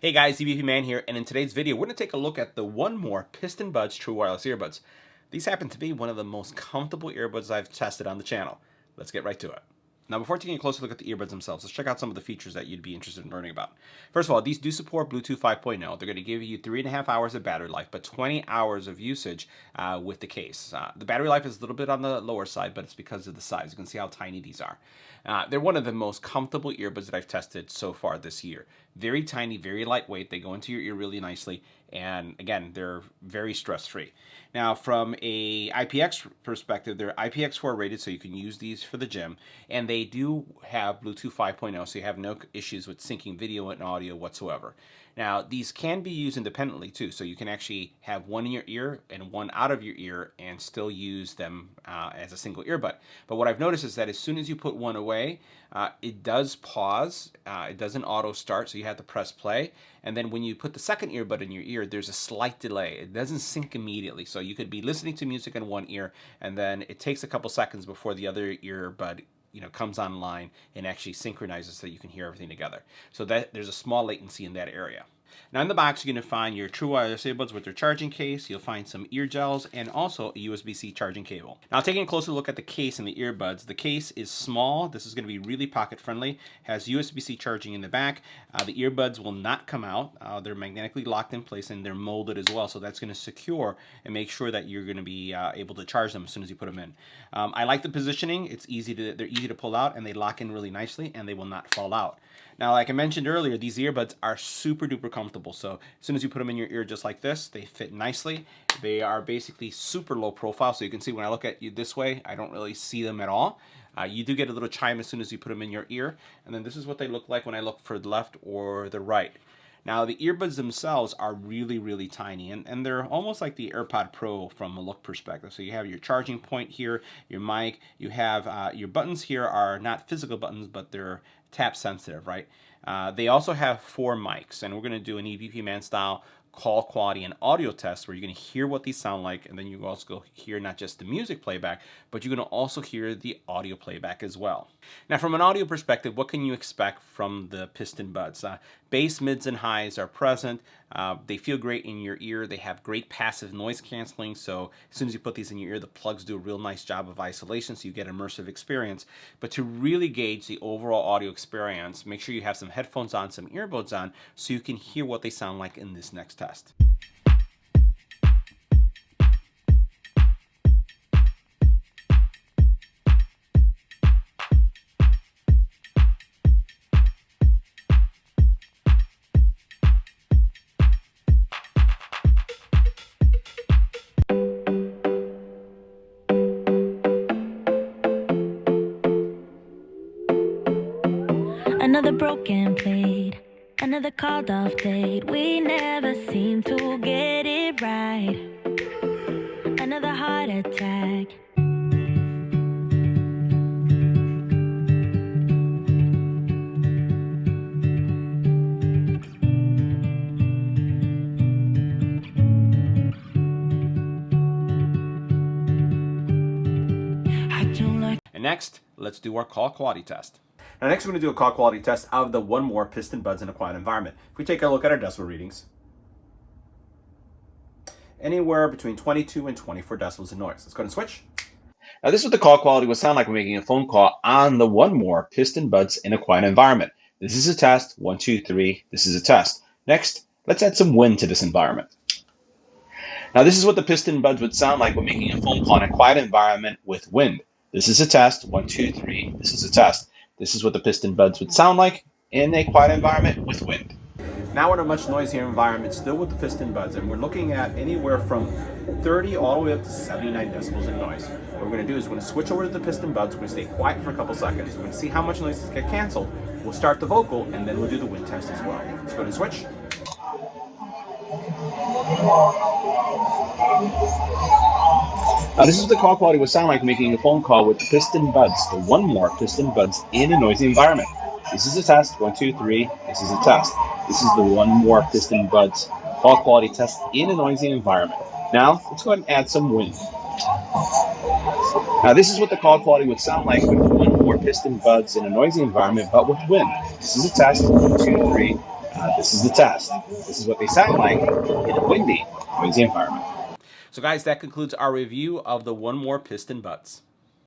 Hey guys, EBPMAN here, and in today's video, we're going to take a look at the 1More Piston Buds True Wireless Earbuds. These happen to be one of the most comfortable earbuds I've tested on the channel. Let's get right to it. Now, before taking a closer look at the earbuds themselves, let's check out some of the features that you'd be interested in learning about. First of all, these do support Bluetooth 5.0. They're going to give you 3.5 hours of battery life, but 20 hours of usage with the case. The battery life is a little bit on the lower side, but it's because of the size. You can see how tiny these are. They're one of the most comfortable earbuds that I've tested so far this year. Very tiny, very lightweight. They go into your ear really nicely. And again, they're very stress-free. Now, from a IPX perspective, they're IPX4 rated, so you can use these for the gym. And they do have Bluetooth 5.0, so you have no issues with syncing video and audio whatsoever. Now, these can be used independently too, so you can actually have one in your ear and one out of your ear and still use them as a single earbud. But what I've noticed is that as soon as you put one away, it does pause. It doesn't auto start, so you have to press play. And then when you put the second earbud in your ear, there's a slight delay. It doesn't sync immediately, so you could be listening to music in one ear, and then it takes a couple seconds before the other earbud comes online and actually synchronizes so that you can hear everything together. So that there's a small latency in that area. Now in the box, you're going to find your true wireless earbuds with their charging case. You'll find some ear gels and also a USB-C charging cable. Now taking a closer look at the case and the earbuds, the case is small. This is going to be really pocket friendly. Has USB-C charging in the back. The earbuds will not come out. They're magnetically locked in place and they're molded as well. So that's going to secure and make sure that you're going to be able to charge them as soon as you put them in. I like the positioning. They're easy to pull out and they lock in really nicely and they will not fall out. Now, like I mentioned earlier, these earbuds are super duper comfortable. So as soon as you put them in your ear just like this, they fit nicely. They are basically super low profile. So you can see when I look at you this way, I don't really see them at all. You do get a little chime as soon as you put them in your ear. And then this is what they look like when I look for the left or the right. Now, the earbuds themselves are really, really tiny, and they're almost like the AirPod Pro from a look perspective. So you have your charging point here, your mic, you have your buttons here are not physical buttons, but they're tap sensitive, right? They also have 4 mics, and we're going to do an EBPMAN style call quality and audio test where you're going to hear what these sound like, and then you also go hear not just the music playback, but you're going to also hear the audio playback as well. Now, from an audio perspective, what can you expect from the Piston Buds? Bass, mids, and highs are present. They feel great in your ear. They have great passive noise canceling, so as soon as you put these in your ear, the plugs do a real nice job of isolation, so you get immersive experience. But to really gauge the overall audio experience, make sure you have some headphones on, some earbuds on, so you can hear what they sound like in this next test. Another broken plate, another called off date. We never seem to get it right. Another heart attack. And next, let's do our call quality test. Now next we're going to do a call quality test of the 1More Piston Buds in a quiet environment. If we take a look at our decibel readings, anywhere between 22 and 24 decibels of noise. Let's go ahead and switch. Now this is what the call quality would sound like when making a phone call on the 1More Piston Buds in a quiet environment. This is a test. 1, 2, 3. This is a test. Next, let's add some wind to this environment. Now this is what the Piston Buds would sound like when making a phone call in a quiet environment with wind. This is a test. 1, 2, 3. This is a test. This is what the Piston Buds would sound like in a quiet environment with wind. Now we're in a much noisier environment still with the Piston Buds, and we're looking at anywhere from 30 all the way up to 79 decibels in noise. What we're going to do is we're going to switch over to the Piston Buds. We're going to stay quiet for a couple seconds. We're going to see how much noise gets canceled. We'll start the vocal, and then we'll do the wind test as well. Let's go ahead and switch. Now this is what the call quality would sound like making a phone call with the Piston Buds, the 1More Piston Buds in a noisy environment. This is a test. 1, 2, 3. This is a test. This is the 1More Piston Buds call quality test in a noisy environment. Now let's go ahead and add some wind. Now this is what the call quality would sound like with the 1More Piston Buds in a noisy environment, but with wind. This is a test. 1, 2, 3. This is the test. This is what they sound like in a windy, noisy environment. So guys, that concludes our review of the 1More Piston buds.